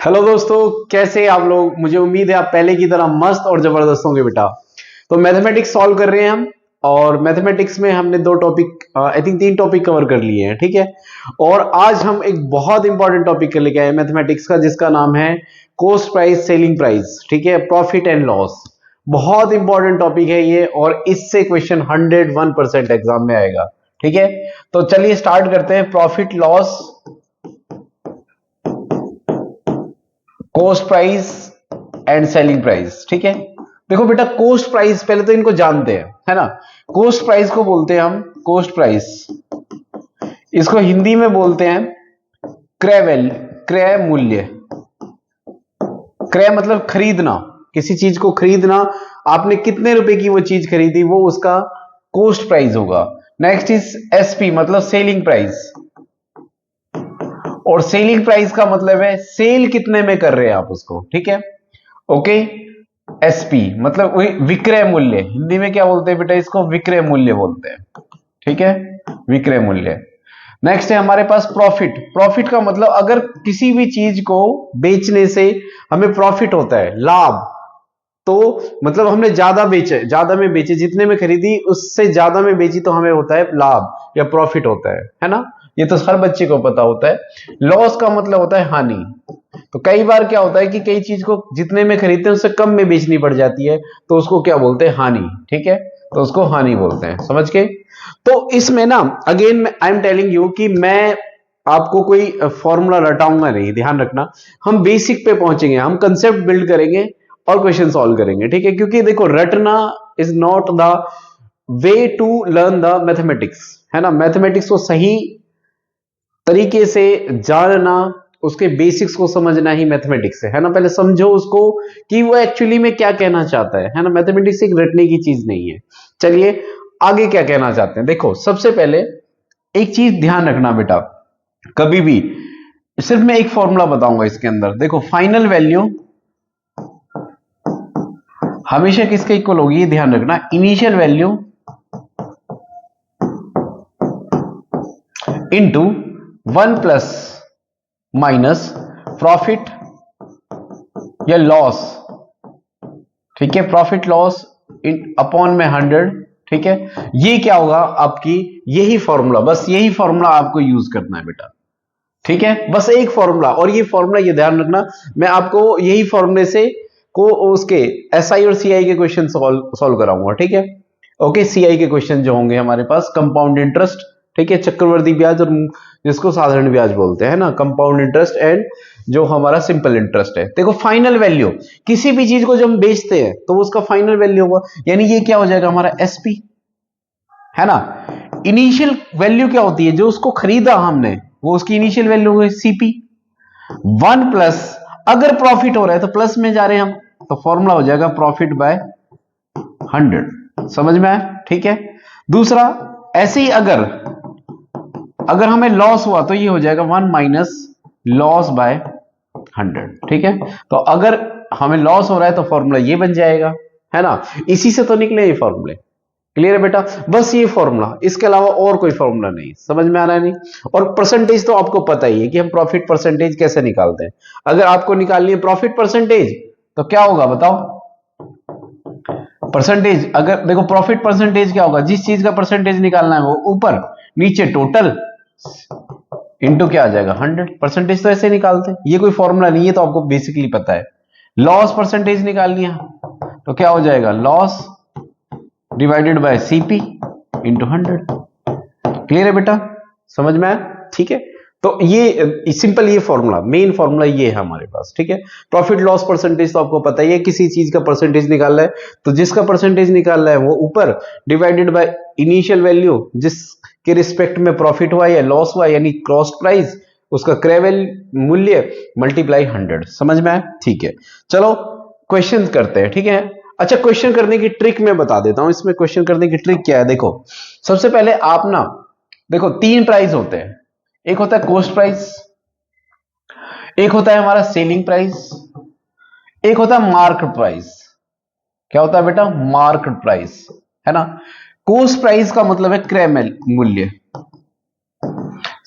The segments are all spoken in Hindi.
हेलो दोस्तों, कैसे आप लोग। मुझे उम्मीद है आप पहले की तरह मस्त और जबरदस्त होंगे बेटा। तो मैथमेटिक्स सॉल्व कर रहे हैं हम। और मैथमेटिक्स में हमने दो टॉपिक, आई थिंक तीन टॉपिक कवर कर लिए हैं, ठीक है। और आज हम एक बहुत इंपॉर्टेंट टॉपिक लेके आए मैथमेटिक्स का, जिसका नाम है कॉस्ट प्राइस सेलिंग प्राइस, ठीक है, प्रॉफिट एंड लॉस। बहुत इंपॉर्टेंट टॉपिक है ये, और इससे क्वेश्चन 101% एग्जाम में आएगा, ठीक है। तो चलिए स्टार्ट करते हैं। Profit loss, cost price and selling price, ठीक है। देखो बेटा, कॉस्ट प्राइस पहले तो इनको जानते हैं, है ना। कॉस्ट प्राइस को बोलते हैं हम कॉस्ट प्राइस, इसको हिंदी में बोलते हैं क्रय वैल्यू, क्रय मूल्य। क्रय मतलब खरीदना, किसी चीज को खरीदना। आपने कितने रुपए की वो चीज खरीदी, वो उसका कॉस्ट प्राइस होगा। नेक्स्ट इज एसपी, मतलब सेलिंग प्राइस। और सेलिंग प्राइस का मतलब है सेल कितने में कर रहे हैं आप उसको, ठीक है। ओके। एसपी मतलब वही विक्रय मूल्य, हिंदी में क्या बोलते हैं बेटा, इसको विक्रय मूल्य बोलते हैं, ठीक है, विक्रय मूल्य। नेक्स्ट है हमारे पास प्रॉफिट। प्रॉफिट का मतलब अगर किसी भी चीज को बेचने से हमें प्रॉफिट होता है, लाभ, तो मतलब हमने ज्यादा बेचे, ज्यादा में बेचे, जितने में खरीदी उससे ज्यादा में बेची तो हमें होता है लाभ या प्रॉफिट होता है ना। ये तो हर बच्चे को पता होता है। लॉस का मतलब होता है हानि। तो कई बार क्या होता है कि कई चीज को जितने में खरीदते हैं उससे कम में बेचनी पड़ जाती है, तो उसको क्या बोलते हैं, हानि, ठीक है। तो उसको हानि बोलते हैं, समझ के। तो इसमें ना again I am telling you कि मैं आपको कोई फॉर्मूला रटाऊंगा नहीं, ध्यान रखना। हम बेसिक पे पहुंचेंगे, हम कंसेप्ट बिल्ड करेंगे और क्वेश्चन सॉल्व करेंगे, ठीक है। क्योंकि देखो, रटना is not the way to learn the mathematics, है ना। मैथमेटिक्स को सही तरीके से जानना, उसके बेसिक्स को समझना ही मैथमेटिक्स है ना। पहले समझो उसको कि वो एक्चुअली में क्या कहना चाहता है ना। मैथमेटिक्स एक रटने की चीज नहीं है। चलिए आगे क्या कहना चाहते हैं। देखो, सबसे पहले एक चीज ध्यान रखना बेटा, कभी भी सिर्फ मैं एक फॉर्मूला बताऊंगा इसके अंदर। देखो, फाइनल वैल्यू हमेशा किसके इक्वल होगी, ये ध्यान रखना, initial value into 1 plus minus profit या लॉस, ठीक है, प्रॉफिट लॉस अपॉन में 100, ठीक है। ये क्या होगा आपकी, यही फॉर्मूला, बस यही फॉर्मूला आपको यूज करना है बेटा, ठीक है। बस एक फॉर्मूला, और ये फॉर्मूला ये ध्यान रखना, मैं आपको यही फॉर्मूले से को उसके एसआई और सीआई के क्वेश्चन सॉल्व कराऊंगा, ठीक है। ओके, सीआई के क्वेश्चन जो होंगे हमारे पास, कंपाउंड इंटरेस्ट, ठीक है, चक्रवर्ती ब्याज, और जिसको साधारण ब्याज बोलते हैं ना, कंपाउंड इंटरेस्ट एंड जो हमारा सिंपल इंटरेस्ट है। देखो, फाइनल वैल्यू, किसी भी चीज को जब हम बेचते हैं तो उसका फाइनल वैल्यू होगा, यानी ये क्या हो जाएगा हमारा एसपी, है ना। इनिशियल वैल्यू क्या होती है, जो उसको खरीदा हमने, वो उसकी इनिशियल वैल्यू हो गई सीपी। 1 प्लस, अगर प्रॉफिट हो रहा है तो प्लस में जा रहे हैं हम, तो फॉर्मूला हो जाएगा प्रॉफिट बाय 100। समझ में आया, ठीक है। दूसरा, ऐसे ही अगर अगर हमें लॉस हुआ तो ये हो जाएगा 1 माइनस लॉस बाय 100, ठीक है। तो अगर हमें लॉस हो रहा है तो फॉर्मूला ये बन जाएगा, है ना। इसी से तो निकले ये फॉर्मूले। क्लियर है बेटा, बस ये फॉर्मूला, इसके अलावा और कोई फॉर्मूला नहीं। समझ में आ रहा है नहीं। और परसेंटेज तो आपको पता ही है कि हम प्रॉफिट परसेंटेज कैसे निकालते हैं। अगर आपको निकालनी है प्रॉफिट परसेंटेज तो क्या होगा बताओ। परसेंटेज, अगर देखो प्रॉफिट परसेंटेज क्या होगा, जिस चीज का परसेंटेज निकालना है वो ऊपर, नीचे टोटल, इनटू क्या आ जाएगा 100। परसेंटेज तो ऐसे निकालते हैं, ये कोई फॉर्मूला नहीं है, तो आपको बेसिकली पता है। लॉस परसेंटेज निकालनी है तो क्या हो जाएगा, loss divided by CP into 100। Clear है बेटा, समझ में आया, ठीक है। तो ये सिंपल, ये फॉर्मूला, मेन फॉर्मूला ये है हमारे पास, ठीक है। प्रॉफिट लॉस परसेंटेज तो आपको पता ही है, किसी चीज का परसेंटेज निकालना है तो जिसका परसेंटेज निकालना है वो ऊपर, डिवाइडेड बाय इनिशियल वैल्यू, जिसके रिस्पेक्ट में प्रॉफिट हुआ या लॉस हुआ, यानी कॉस्ट प्राइस, उसका क्रय मूल्य मल्टीप्लाई 100। समझ में आया, ठीक है। चलो क्वेश्चन करते हैं, ठीक है। अच्छा, क्वेश्चन करने की ट्रिक मैं बता देता हूं। इसमें क्वेश्चन करने की ट्रिक क्या है, देखो, सबसे पहले आप ना, देखो, तीन प्राइस होते हैं। एक होता है कॉस्ट प्राइस, एक होता है हमारा सेलिंग प्राइस, एक होता है मार्केट प्राइस। क्या होता है बेटा, मार्केट प्राइस, है ना। कॉस्ट प्राइस का मतलब है क्रय मूल्य,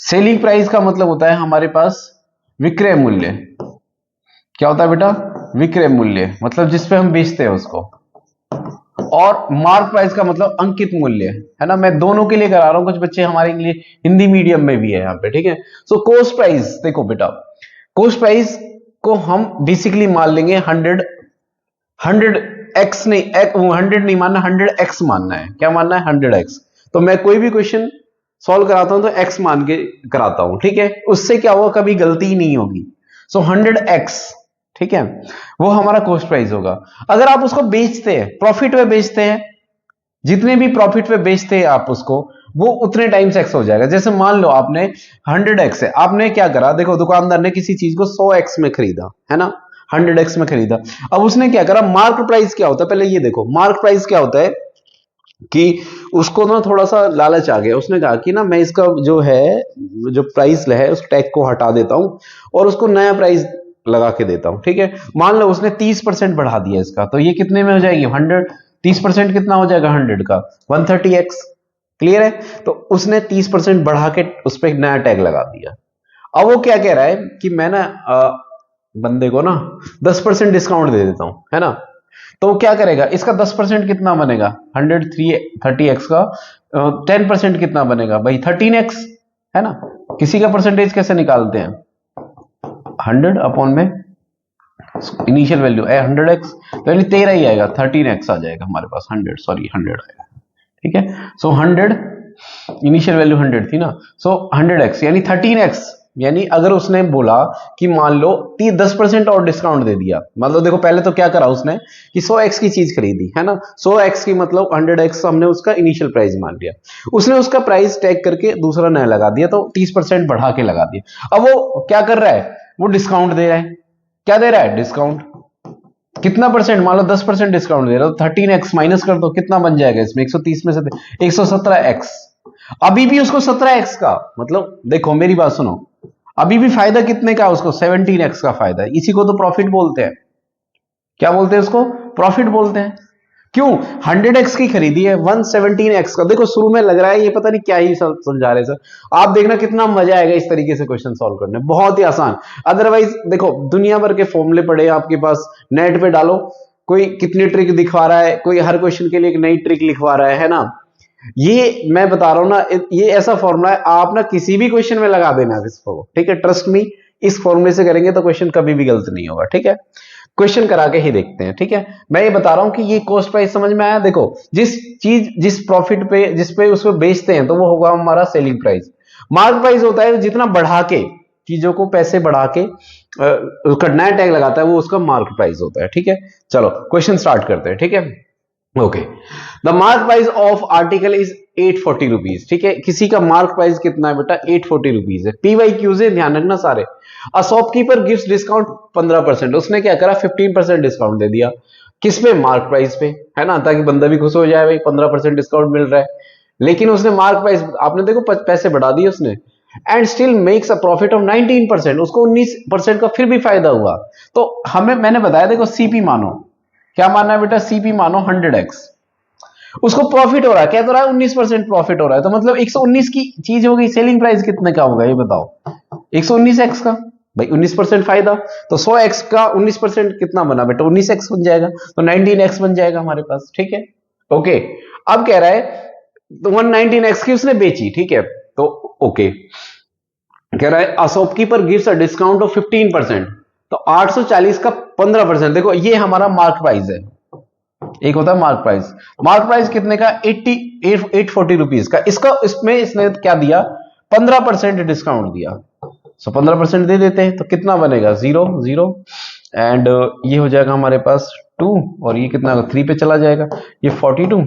सेलिंग प्राइस का मतलब होता है हमारे पास विक्रय मूल्य, क्या होता है बेटा? विक्रय मूल्य, मतलब जिसपे हम बेचते हैं उसको। और मार्क प्राइस का मतलब अंकित मूल्य, है ना। मैं दोनों के लिए करा रहा हूं, कुछ बच्चे हमारे लिए हिंदी मीडियम में भी है यहाँ पे, ठीक है। सो कॉस्ट प्राइस, देखो बेटा, कॉस्ट प्राइस को हम बेसिकली मान लेंगे 100 एक्स नहीं, 100 नहीं मानना, 100x मानना है। क्या मानना है? 100x। तो मैं कोई भी क्वेश्चन सॉल्व कराता हूं तो x मान के कराता हूं, ठीक है। उससे क्या होगा, कभी गलती ही नहीं होगी। सो 100x, ठीक है, वो हमारा कॉस्ट प्राइस होगा। अगर आप उसको बेचते हैं, प्रॉफिट में बेचते हैं, जितने भी प्रॉफिट पे बेचते हैं आप उसको, वो उतने टाइम्स एक्स हो जाएगा। जैसे मान लो आपने 100x है, आपने क्या करा, देखो दुकानदार ने किसी चीज को 100x में खरीदा, है ना, 100x में खरीदा। अब उसने क्या करा, मार्क प्राइस क्या होता है, पहले ये देखो मार्क प्राइस क्या होता है, कि उसको ना थोड़ा सा लालच आ गया, उसने कहा कि ना मैं इसका जो है, जो प्राइस है उस टैग को हटा देता हूं और उसको नया प्राइस लगा के देता हूं, ठीक है। मान लो उसने 30% बढ़ा दिया इसका, तो ये कितने में हो जाएगी? 100। 30% कितना हो जाएगा 100 का? 130x। क्लियर है? तो उसने 30% बढ़ा के उस पर नया टैग लगा दिया। अब वो क्या कह रहा है कि मैं ना बंदे को ना 10% डिस्काउंट दे देता हूं, है ना। तो क्या करेगा, इसका 10% कितना बनेगा? 130x का 10% कितना बनेगा भाई? 13x, है ना। किसी का परसेंटेज कैसे निकालते हैं? 100 अपॉन में इनिशियल वैल्यू है 100x, तो यानी 13 ही आएगा, 13x आ जाएगा हमारे पास। 100, सॉरी 100 आएगा, ठीक है। सो 100, इनिशियल वैल्यू 100 थी ना, सो 100x यानी 13x। यानी अगर उसने बोला कि मान लो 10% और डिस्काउंट दे दिया, मतलब देखो पहले तो क्या करा उसने कि 100x की चीज खरीदी, है ना। 100x की मतलब 100x हमने उसका इनिशियल प्राइस मान लिया, उसने उसका प्राइस टैग करके दूसरा नया लगा दिया, तो 30% बढ़ा के लगा दिया। अब वो क्या कर रहा है, वो डिस्काउंट दे रहा है। क्या दे रहा है? डिस्काउंट। कितना परसेंट? मान लो 10% डिस्काउंट दे रहा है, तो 13x माइनस कर दो, कितना बन जाएगा इसमें? 130 में से 117x। अभी भी उसको 17x का मतलब, देखो मेरी बात सुनो, अभी भी फायदा कितने का उसको? 17x का फायदा है। इसी को तो प्रॉफिट बोलते हैं। क्या बोलते हैं उसको? प्रॉफिट बोलते हैं। क्यों? 100x की खरीदी है, 117x का। देखो शुरू में लग रहा है ये पता नहीं क्या ही समझा रहे सर, आप देखना कितना मजा आएगा इस तरीके से क्वेश्चन सॉल्व करने, बहुत ही आसान। अदरवाइज देखो दुनिया भर के फॉर्मूले पड़े आपके पास, नेट पे डालो, कोई कितनी ट्रिक दिखवा रहा है, कोई हर क्वेश्चन के लिए एक नई ट्रिक लिखवा रहा है ना। ये मैं बता रहा हूं ना, ये ऐसा फॉर्मूला है, आप ना किसी भी क्वेश्चन में लगा देना इसको, ठीक है, ट्रस्ट मी। इस फॉर्मूले से करेंगे तो क्वेश्चन कभी भी गलत नहीं होगा, ठीक है। क्वेश्चन करा के ही देखते हैं, ठीक है। मैं ये बता रहा हूं कि ये कॉस्ट प्राइस समझ में आया। देखो जिस चीज जिस प्रॉफिट पे जिस पे उसको बेचते हैं, तो वो होगा हमारा सेलिंग प्राइस। मार्क प्राइस होता है जितना बढ़ा के, चीजों को पैसे बढ़ा के उसका नया टैग लगाता है, वो उसका मार्क प्राइस होता है, ठीक है। चलो क्वेश्चन स्टार्ट करते हैं, ठीक है। Okay, the mark price of article is 840 rupees, ठीक है। किसी का मार्क प्राइस कितना है बेटा? 840 रुपीज है। PYQ से ध्यान रखना सारे। अ शॉपकीपर गिव्स डिस्काउंट 15%, उसने क्या करा, 15% डिस्काउंट दे दिया। किस पे? मार्क प्राइस पे, है ना, ताकि बंदा भी खुश हो जाए, भाई 15% डिस्काउंट मिल रहा है। लेकिन उसने मार्क प्राइस, आपने देखो पैसे बढ़ा दिए उसने, and still makes a profit of 19%, उसको 19% का फिर भी फायदा हुआ। तो हमें, मैंने बताया देखो सीपी मानो, क्या मानना है बेटा? सीपी मानो 100x, उसको प्रॉफिट हो रहा है, क्या तो रहा है? 19% प्रॉफिट हो रहा है, तो मतलब 119 की चीज हो गई, सेलिंग प्राइस कितने का होगा ये बताओ? 119x का, भाई 19% फायदा, तो 100x का 19% कितना बना बेटा? 19x बन जाएगा, तो 19x बन जाएगा हमारे पास, ठीक है। ओके, अब कह रहा है तो 119x की उसने बेची, ठीक है। तो ओके, कह रहा है a shopkeeper gives a discount of 15%, तो 840 का 15%, देखो ये हमारा मार्क प्राइस है। एक होता है मार्क प्राइस, मार्क प्राइस कितने का? 840 रुपीज का। इसका इसमें इसने क्या दिया? 15% डिस्काउंट दिया। सो 15% दे देते हैं, तो कितना बनेगा? 0 एंड ये हो जाएगा हमारे पास 2, और ये कितना 3 पे चला जाएगा, ये 42,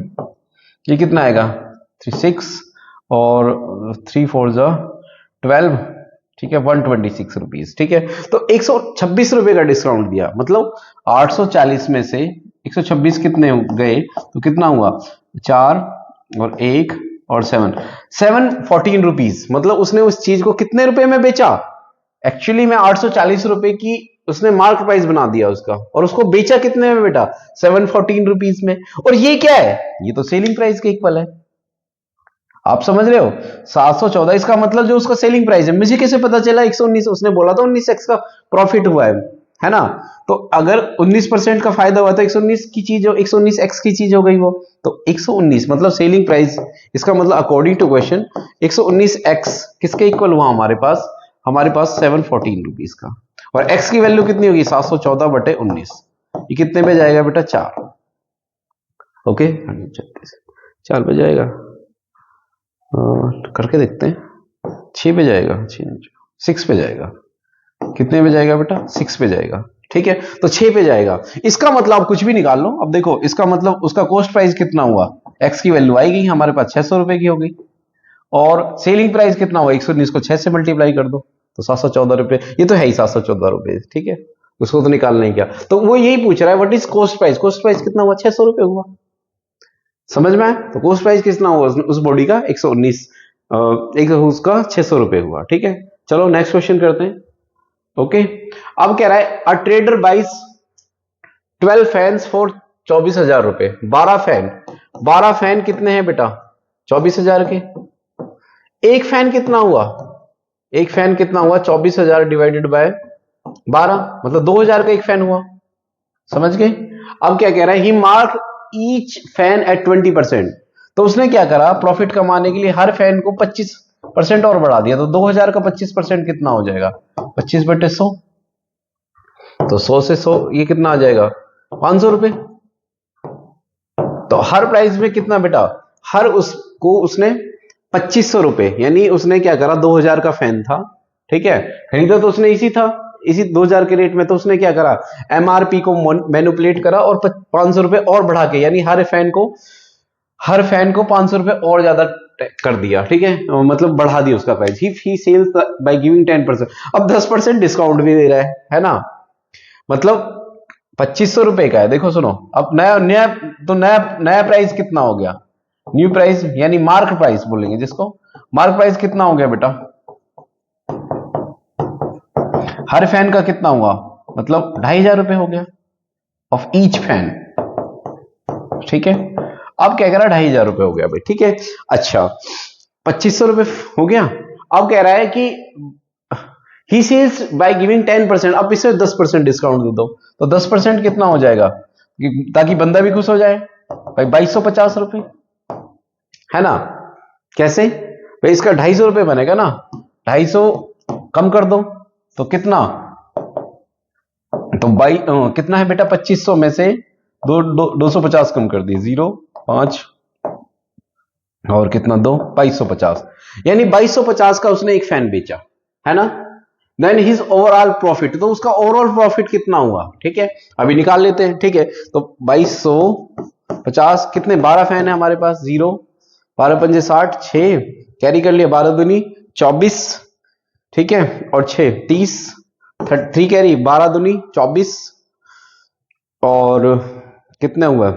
ये कितना आएगा 6, और 3 4 12, ठीक है, 126 रुपीज, ठीक है। तो 126 रुपए का डिस्काउंट दिया, मतलब 840 में से 126 कितने गए, तो कितना हुआ? 4 और 1 और 714 रुपीज, मतलब उसने उस चीज को कितने रुपए में बेचा? एक्चुअली में 840 रुपए की उसने मार्क प्राइस बना दिया उसका, और उसको बेचा कितने में बेटा? 714 रुपीज में। और ये क्या है? ये तो सेलिंग प्राइस के इक्वल है। आप समझ रहे हो? 714, इसका मतलब जो उसका सेलिंग प्राइस है, मुझे कैसे पता चला 119? उसने बोला था 19x का प्रॉफिट हुआ है, है ना। तो अगर 19% का फायदा हुआ तो 119 की चीज हो, 119x की चीज हो गई वो। तो 119 मतलब सेलिंग प्राइस, इसका मतलब अकॉर्डिंग टू क्वेश्चन 119x किसके इक्वल हुआ हमारे पास 714 रुपीज का। और x की वैल्यू कितनी होगी 714/19। ये कितने पे जाएगा बेटा 4। ओके 4 पे जाएगा, करके देखते हैं। 6 पे जाएगा, 6 पे जाएगा। कितने पे जाएगा बेटा 6 पे जाएगा। ठीक है, तो 6 पे जाएगा। इसका मतलब कुछ भी निकाल लो। अब देखो इसका मतलब उसका कॉस्ट प्राइस कितना हुआ, x की वैल्यू आएगी हमारे पास 600 रुपए की हो गई, और सेलिंग प्राइस कितना हुआ 119 को 6 से मल्टीप्लाई कर दो तो 714 रुपए। ये तो है ही 714 रुपए, ठीक है, उसको तो निकालना ही क्या। तो वो यही पूछ रहा है what is cost price. Cost price कितना हुआ 600 रुपए हुआ, समझ में आया। तो कॉस्ट प्राइस कितना हुआ उस बॉडी का 119, एक उसका 600 रुपए हुआ। ठीक है, चलो नेक्स्ट क्वेश्चन करते हैं। ओके, अब कह रहा है अ ट्रेडर बाइस 12 फैंस फॉर 24,000 रुपए। 12 फैन कितने हैं बेटा 24,000 के। एक फैन कितना हुआ, 24,000 डिवाइडेड बाय 12 मतलब 2,000 का एक फैन हुआ, समझ गए। अब क्या कह रहा है ही मार्क ईच फैन एट 20%। तो उसने क्या करा प्रॉफिट कमाने के लिए हर फैन को 25% और बढ़ा दिया। तो 2,000 का 25% कितना हो जाएगा 25/100। तो 100 से 100 ये कितना आ जाएगा 500 रुपए। तो हर प्राइस में कितना बेटा, हर उसको उसने 2500 रुपए, यानी उसने क्या करा 2,000 का फैन था, ठीक है, खरीदा तो उसने इसी था, इसी 2,000 के रेट में। तो उसने क्या करा एमआरपी को मैनिपुलेट करा और 500 रुपए और बढ़ा के, यानी हर फैन को 500 रुपए और ज्यादा कर दिया। ठीक है, मतलब बढ़ा दिया उसका price. He sells by giving 10%। अब 10% डिस्काउंट भी दे रहा है ना। मतलब 2500 रुपए का है। देखो सुनो, अब नया नया तो नया प्राइस कितना हो गया, न्यू प्राइस यानी मार्क प्राइस बोलेंगे जिसको। मार्क प्राइस कितना हो गया बेटा, हर फैन का कितना हुआ मतलब 2,500 रुपए हो गया ऑफ ईच फैन। ठीक है, अब क्या कह रहा है 2,500 रुपए हो गया भाई। ठीक है, अच्छा 2500 रुपए हो गया। अब कह रहा है कि ही सेल्स बाय गिविंग 10%। अब इसे 10% डिस्काउंट दे दो तो 10% कितना हो जाएगा, ताकि बंदा भी खुश हो जाए भाई 2250 रुपए, है ना। कैसे भाई, इसका 250 रुपए बनेगा ना, 250 कम कर दो तो कितना, तो कितना है बेटा 2500 में से 250 कम कर दिए 0 5 और कितना 2 2250, यानी 2250 का उसने एक फैन बेचा, है ना। देन हिज ओवरऑल प्रॉफिट, तो उसका ओवरऑल प्रॉफिट कितना हुआ, ठीक है, अभी निकाल लेते हैं। ठीक है, तो 2250 कितने 12 फैन है हमारे पास 0 12 पंजे 60 6 कैरी कर लिया 12 दूनी 24, ठीक है, और 6 30 3 कैरी 12 दूनी 24 और कितने हुआ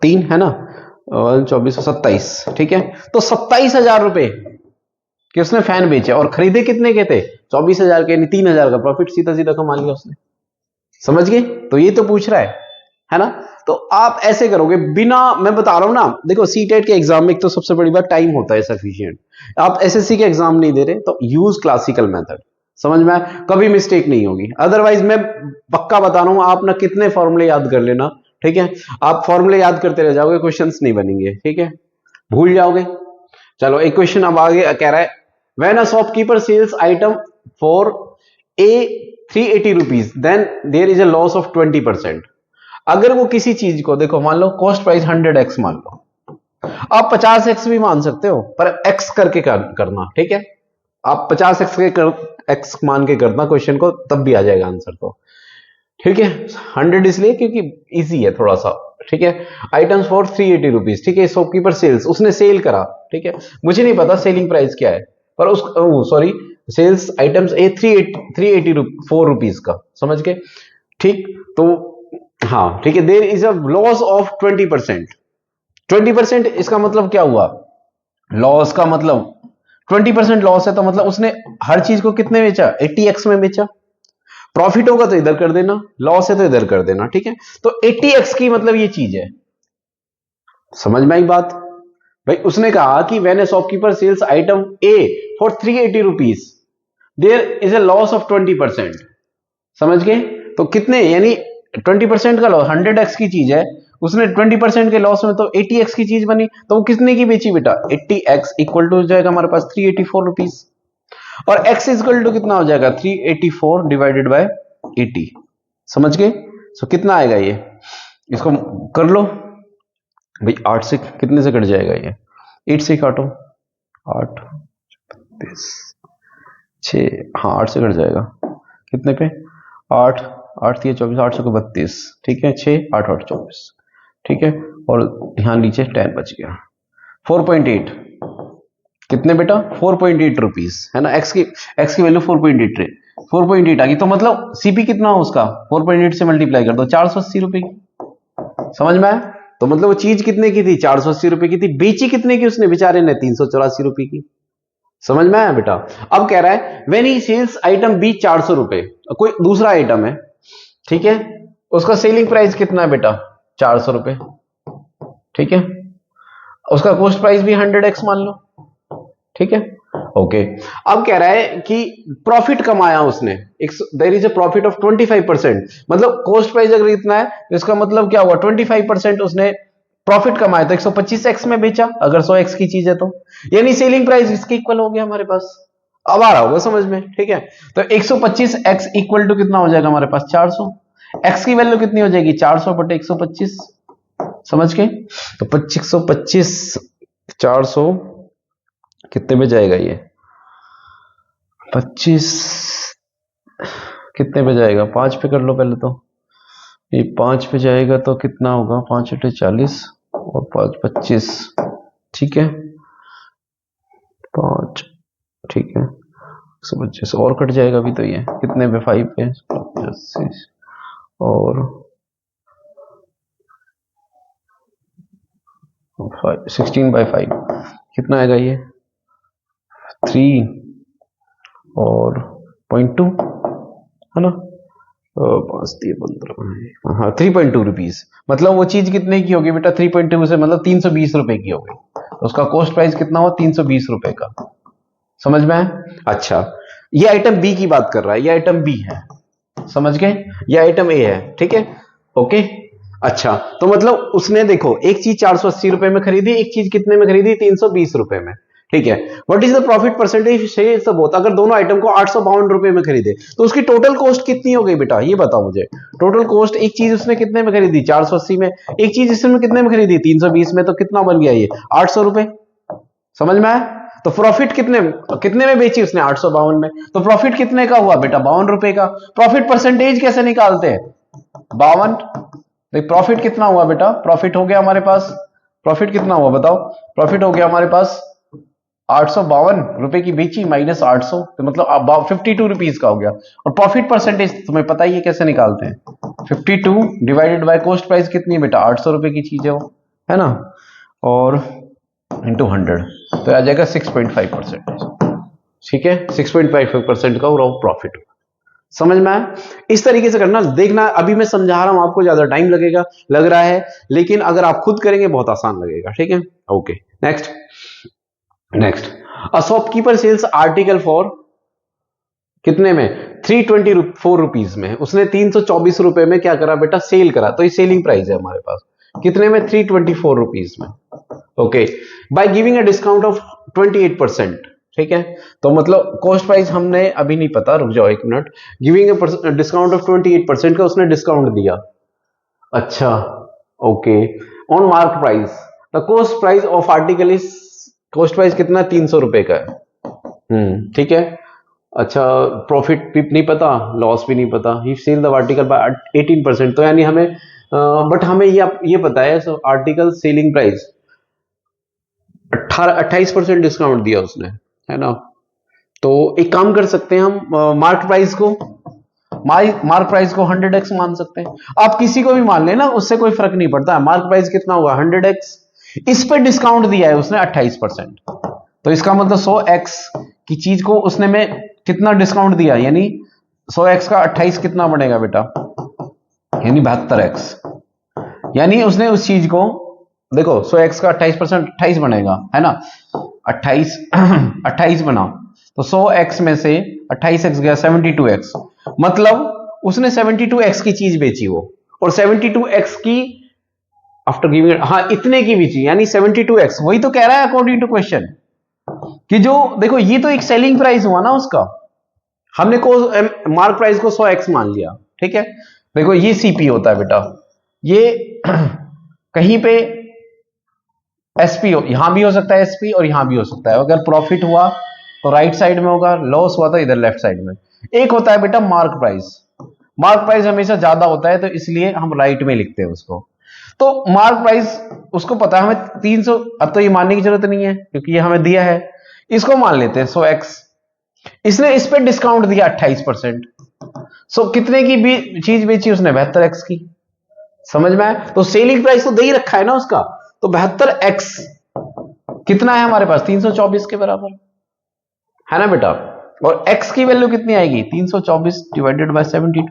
3, है ना, और 24 27। ठीक है, तो 27,000 रुपए कि उसने फैन बेचे और खरीदे कितने के थे 24,000 के, यानी 3,000 का प्रॉफिट सीधा सीधा कमा लिया उसने, समझ गए। तो ये तो पूछ रहा है ना। तो आप ऐसे करोगे बिना, मैं बता रहा हूं ना, देखो सीटेट के एग्जाम में एक तो सबसे बड़ी बात टाइम होता है सफिशिएंट। आप एसएससी के एग्जाम नहीं दे रहे तो यूज क्लासिकल मेथड, समझ में आया, कभी मिस्टेक नहीं होगी। अदरवाइज मैं पक्का बता रहा हूं, आप ना कितने फॉर्मूले याद कर लेना, ठीक है, आप फॉर्मूले याद करते रह जाओगे, क्वेश्चंस नहीं बनेंगे, ठीक है, भूल जाओगे। चलो एक क्वेश्चन अब आगे कह रहा है when a shopkeeper sells item for a 380 rupees then there is a loss of 20%। अगर वो किसी चीज को, देखो मान लो कॉस्ट प्राइस 100x मान लो, आप 50x भी मान सकते हो पर x करके करना, ठीक है, आप 50x x मान के करना क्वेश्चन को, तब भी आ जाएगा आंसर। तो ठीक है, 100 इसलिए क्योंकि इजी है थोड़ा सा, ठीक है। आइटम्स फॉर 380 रुपीज, ठीक है, शॉपकीपर सेल्स, उसने सेल करा, ठीक है, मुझे नहीं पता सेलिंग प्राइस क्या है, पर उस sorry sells items a 384 rupees का, समझ गए, ठीक। तो हाँ ठीक है, there is a loss of 20%। 20% इसका मतलब क्या हुआ, लॉस का मतलब 20% लॉस है, तो मतलब उसने हर चीज को कितने बेचा 80x में बेचा। प्रॉफिट होगा तो इधर कर देना, लॉस है तो इधर कर देना, ठीक है। तो 80x की मतलब ये चीज है, समझ में आई बात भाई। उसने कहा कि when a shopkeeper sells item a for 380 rupees there is a loss of 20%। समझ गए? तो कितने, यानी 20% का लॉस, 100x की चीज है, उसने 20% के लॉस में तो 80x की चीज बनी, तो वो कितने की बेची बेटा? 80x इक्वल टू हो जाएगा हमारे पास 384 रुपीज, और x इक्वल टू कितना हो जाएगा? 384 डिवाइडेड बाय 80। समझ गए? सो कितना आएगा ये, इसको कर लो भाई, 8 से कितने से कट जाएगा ये? 8 से काटो, 8 32 6, हाँ 8 से कट जाएगा, कितने पे? 8 8 3 24, 8 को 32, ठीक है, 6 8 8 24, ठीक है, और यहाँ नीचे 10 बच गया। 4.8 कितने बेटा? 4.8 रुपीज, है ना। x की वैल्यू 4.8 4.8 आ गई, तो मतलब सीपी कितना हो उसका? 4.8 से मल्टीप्लाई कर दो, 480 रुपए की। समझ में आया? तो मतलब वो चीज कितने की थी? 480 रुपए की थी, बेची कितने की उसने बेचारे ने? 384 रुपए की। समझ में आया बेटा? अब कह रहा है when he sells item B 400 रुपए, कोई दूसरा आइटम है, ठीक है, उसका सेलिंग प्राइस कितना है बेटा? 400 रुपए, ठीक है, उसका कॉस्ट प्राइस भी 100x मान लो, ठीक है, ओके। अब कह रहा है कि प्रॉफिट कमाया उसने, there is a profit of 25%, मतलब कॉस्ट प्राइस अगर इतना है तो इसका मतलब क्या हुआ? 25% उसने प्रॉफिट कमाया, तो 125x में बेचा, अगर 100x की चीज है तो, यानी सेलिंग प्राइस इसके इक्वल हो गया हमारे पास। अब आ रहा होगा समझ में, ठीक है। तो 125x इक्वल टू कितना हो जाएगा हमारे पास? 400। x की वैल्यू कितनी हो जाएगी? 400 बटे 125, समझ के? तो 125 400 कितने पे जाएगा ये? 25 कितने पे जाएगा? 5 पे कर लो पहले तो, ये 5 पे जाएगा तो कितना होगा? 5 × 40 और 5 25, ठीक है, 5, ठीक है, 125 और कट जाएगा अभी तो, ये कितने पे? 5 पे 80 और 16/5 कितना आएगा ये? 3 और 0.2, है ना, 5 दिए 15, हाँ 3.2 रुपीज। मतलब वो चीज कितने की होगी बेटा? 3.2 से मतलब 320 रुपए की होगी, तो उसका कॉस्ट प्राइस कितना हो? 320 रुपए का। समझ में आया? अच्छा, ये आइटम बी की बात कर रहा है, ये आइटम बी है, समझ गए? ये आइटम ए है, ठीक है, ओके। अच्छा, तो मतलब उसने देखो एक चीज 480 रुपए में खरीदी, एक चीज कितने में खरीदी? 320 रुपए में, ठीक है। What is the profit percentage sells both? अगर दोनों आइटम को 852 रुपए में खरीदे तो उसकी टोटल कॉस्ट कितनी हो गई बेटा? ये बताओ मुझे। टोटल कॉस्ट, एक चीज उसने कितने में खरीदी? 480 में, एक चीज इसने कितने में खरीदी? 320 में, तो कितना बन गया ये? 800 रुपए। समझ में आया? तो प्रॉफिट कितने कितने में बेची उसने? 852 में, तो प्रॉफिट कितने का हुआ बेटा? 52 रुपए का। प्रॉफिट परसेंटेज कैसे निकालते हैं? 52। देख प्रॉफिट कितना हुआ बेटा? प्रॉफिट हो गया हमारे पास, प्रॉफिट कितना हुआ बताओ? प्रॉफिट हो गया हमारे पास 852 रुपए की बेची माइनस 800, तो मतलब 52 रुपीज का हो गया। और प्रॉफिट परसेंटेज तुम्हें पता ही है कैसे निकालते हैं? 52 डिवाइडेड बाय कॉस्ट प्राइस कितनी है बेटा? 800 रुपए की चीज है वो, है ना, और इंटू 100, तो आ जाएगा 6.5%, ठीक है, 6.55% का प्रॉफिट। समझ में आया? इस तरीके से करना, देखना अभी मैं समझा रहा हूं आपको, ज्यादा टाइम लगेगा लग रहा है, लेकिन अगर आप खुद करेंगे बहुत आसान लगेगा, ठीक है, okay. Next a shopkeeper sells article for कितने में? 324 रुपीज में। उसने 324 रुपए में क्या करा बेटा? सेल करा, तो ये सेलिंग प्राइस है हमारे पास, कितने में? 324 रुपीज में, okay. By giving a discount of 28%, ठीक है, तो मतलब कॉस्ट प्राइस हमने अभी नहीं पता, रुक जाओ एक minute. Giving a discount of 28% का उसने डिस्काउंट दिया, अच्छा, okay. On mark price the cost price of article is, cost price कितना? 300 रुपए का है, ठीक है। अच्छा, प्रॉफिट भी नहीं पता, लॉस भी नहीं पता। ही सेल द आर्टिकल बाय 18%, तो यानी हमें बट हमें ये पता है आर्टिकल सेलिंग प्राइस 28% डिस्काउंट दिया उसने, है ना। तो एक काम कर सकते हैं हम, मार्क प्राइस को 100x मान सकते हैं। आप किसी को भी मान लेना, उससे कोई फर्क नहीं पड़ता। मार्क प्राइस कितना होगा? 100x, इस पे डिस्काउंट दिया है उसने 28%, तो इसका मतलब 100x की चीज को उसने में कितना डिस्काउंट दिया, यानी 100x का 28 कितना बनेगा बेटा? यानी 72x। यानी उसने उस चीज को, देखो 100x का 28% 28 बनेगा, है ना, 28 28 बना, तो 100x में से 28x गया 72x, मतलब उसने 72x की चीज बेची वो, और 72x की आफ्टर गिविंग, हाँ इतने की बेची, यानी 72x। वही तो कह रहा है अकॉर्डिंग टू क्वेश्चन कि जो देखो ये तो एक सेलिंग प्राइस हुआ ना उसका, हमने को मार्क प्राइस को 100x मान लिया, ठीक है। देखो ये सीपी होता है बेटा, ये कहीं पे एसपी हो, यहां भी हो सकता है एसपी और यहां भी हो सकता है। अगर प्रॉफिट हुआ तो राइट साइड में होगा, लॉस हुआ तो इधर लेफ्ट साइड में। एक होता है बेटा मार्क प्राइस, मार्क प्राइस हमेशा ज्यादा होता है तो इसलिए हम राइट में लिखते हैं उसको। तो मार्क प्राइस उसको पता है हमें 300, अब तो ये मानने की जरूरत नहीं है क्योंकि ये हमें दिया है, इसको मान लेते हैं 100x। इसने इस पे डिस्काउंट दिया 28%, सो कितने की भी चीज बेची उसने, 72x की। समझ में आया? तो सेलिंग प्राइस तो दे ही रखा है ना उसका, तो 72x कितना है हमारे पास, 324 के बराबर है ना बेटा। और x की वैल्यू कितनी आएगी, 324 डिवाइडेड बाय 72।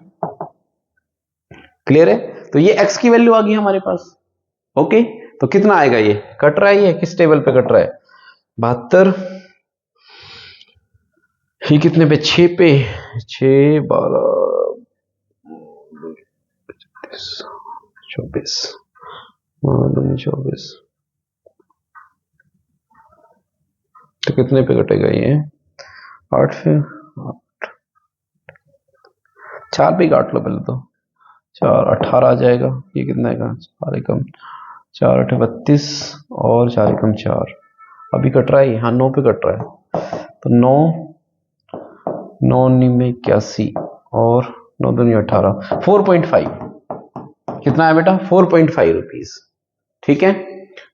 क्लियर है? तो ये x की वैल्यू आ गई हमारे पास। ओके, तो कितना आएगा, ये कट रहा है, ये किस टेबल पे कट रहा है, 72, ये कितने पे, 6 पे, 6 12 24 24, तो कितने पे कटेगा ये, 8 से 4 पे काट लो पहले तो, 4 18 आ जाएगा। ये कितना आएगा, 4 एकम 4 8 32 और 4 एकम 4, अभी कट रहा है, हाँ 9 पे कट रहा है, तो 9 9 में 81 और 9 दूनी 18, 4.5 कितना है बेटा, 4.5 रुपीज। ठीक है,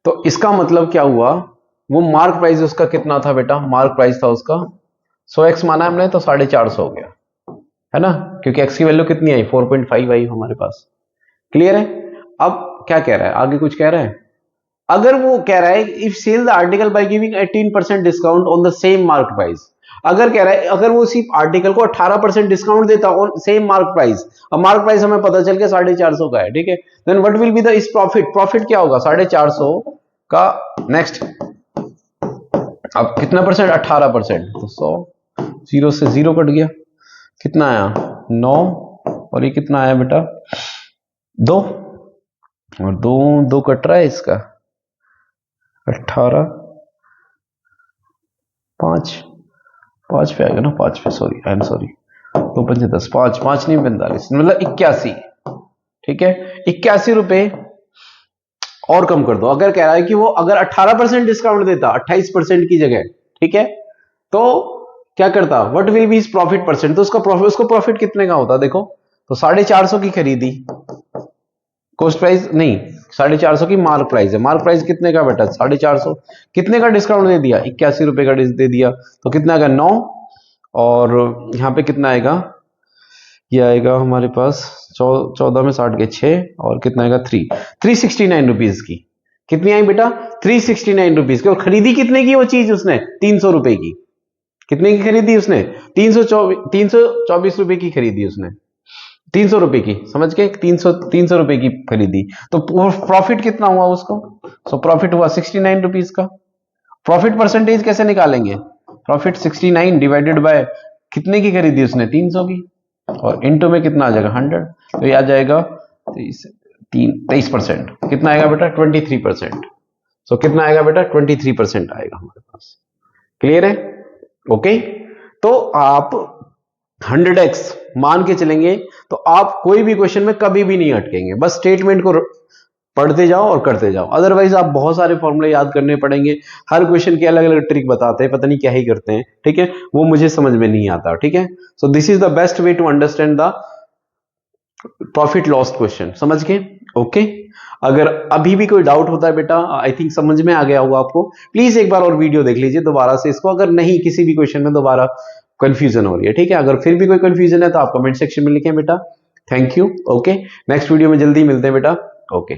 तो इसका मतलब क्या हुआ, वो मार्क प्राइस उसका कितना था बेटा, मार्क प्राइस था उसका 100x माना हमने तो 450 हो गया, है ना, क्योंकि x की वैल्यू कितनी आई, 4.5 आई हमारे पास। क्लियर है? अब क्या कह रहा है, आगे कुछ कह रहा है। अगर वो कह रहा है if sell the article by giving 18% discount on the same mark price, अगर कह रहा है अगर वो सिर्फ आर्टिकल को 18% डिस्काउंट देता ऑन सेम मार्क प्राइस, अब मार्क प्राइस हमें पता चल गया 450 का है, ठीक है, then what will be the इस प्रॉफिट, प्रॉफिट क्या होगा 450 का नेक्स्ट, अब कितना परसेंट, 18%, तो 100, 0 से 0 कट गया, कितना आया 9, और ये कितना आया बेटा 2, और 2 2 कट रहा है इसका 18, 5 पे आएगा ना, 5 पे, सॉरी आई एम सॉरी, 2 5 10, 5 5 नहीं 45, मतलब 81, ठीक है, 81 रुपए और कम कर दो। अगर कह रहा है कि वो अगर 18% डिस्काउंट देता 28% की जगह, ठीक है, तो क्या करता, what will B profit percent, तो उसका प्रॉफिट, उसको प्रॉफिट कितने का होता देखो, तो 450 की खरीदी, कॉस्ट प्राइस नहीं, 450 की मार्क प्राइस है, मार्क प्राइस कितने का बेटा 450, कितने का डिस्काउंट दे दिया, 81 रुपए का दे दिया, तो कितना आएगा 9, और यहां पे कितना आएगा, ये आएगा हमारे पास 14 में 60 के 6, और कितना आएगा 369 रुपीज की, कितनी आई बेटा 369 रुपीज की। और खरीदी कितने की वो चीज उसने, 300 रुपए की, कितने की खरीदी उसने, 324 रुपए की खरीदी उसने, 300 रुपए की, समझ के 300 रुपए की खरीदी, तो प्रॉफिट कितना हुआ उसको, सो प्रॉफिट हुआ 69 रुपीज का। प्रॉफिट परसेंटेज कैसे निकालेंगे, प्रॉफिट 69 डिवाइडेड बाय कितने की खरीदी उसने, 300 की, और इनटू में कितना आ जाएगा 100, तो ये आ जाएगा 23%, कितना आएगा बेटा 23%, सो कितना आएगा बेटा 23% आएगा हमारे पास। क्लियर है? ओके, तो आप 100x मान के चलेंगे तो आप कोई भी क्वेश्चन में कभी भी नहीं अटकेंगे, बस स्टेटमेंट को पढ़ते जाओ और करते जाओ, अदरवाइज आप बहुत सारे फॉर्मूले याद करने पड़ेंगे, हर क्वेश्चन की अलग अलग ट्रिक बताते हैं, पता नहीं क्या ही करते हैं, ठीक है, वो मुझे समझ में नहीं आता, ठीक है। So this is the best way to understand the profit loss question, समझ के, ओके। अगर अभी भी कोई डाउट होता है बेटा, आई थिंक समझ में आ गया होगा आपको, प्लीज एक बार और वीडियो देख लीजिए दोबारा से इसको, अगर नहीं किसी भी क्वेश्चन में दोबारा कंफ्यूजन हो रही है, ठीक है, अगर फिर भी कोई कंफ्यूजन है तो आप कमेंट सेक्शन में लिखें बेटा। Thank you, okay, next video में जल्दी मिलते हैं बेटा, ओके।